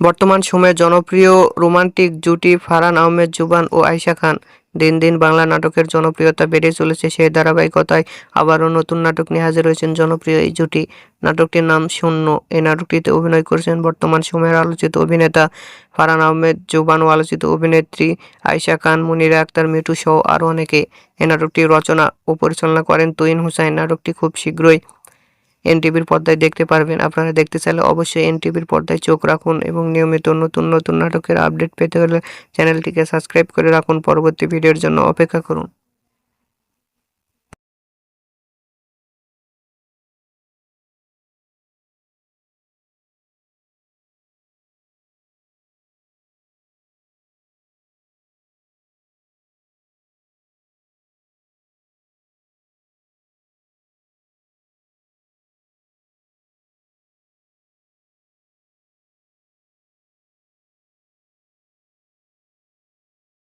বর্তমান সময়ে জনপ্রিয় রোমান্টিক জুটি ফারহান আহমেদ জুবান ও আয়েশা খান। দিন দিন বাংলা নাটকের জনপ্রিয়তা বেড়ে চলেছে, সেই ধারাবাহিকতায় আবারও নতুন নাটক নিয়ে হাজির হয়েছেন জনপ্রিয় এই জুটি। নাটকটির নাম শূন্য। এই নাটকটিতে অভিনয় করেছেন বর্তমান সময়ের আলোচিত অভিনেতা ফারহান আহমেদ জুবান ও আলোচিত অভিনেত্রী আয়েশা খান, মুনিরা আক্তার মিঠু সহ আরও অনেকে। এই নাটকটির রচনা ও পরিচালনা করেন তুহিন হুসাইন। নাটকটি খুব শীঘ্রই এনটিভির পর্দায় দেখতে পারবেন। আপনারা দেখতে চাইলে অবশ্যই এনটিভির পর্দায় চোখ রাখুন এবং নিয়মিত নতুন নতুন নাটকের আপডেট পেতে হলে চ্যানেলটিকে সাবস্ক্রাইব করে রাখুন। পরবর্তী ভিডিওর জন্য অপেক্ষা করুন।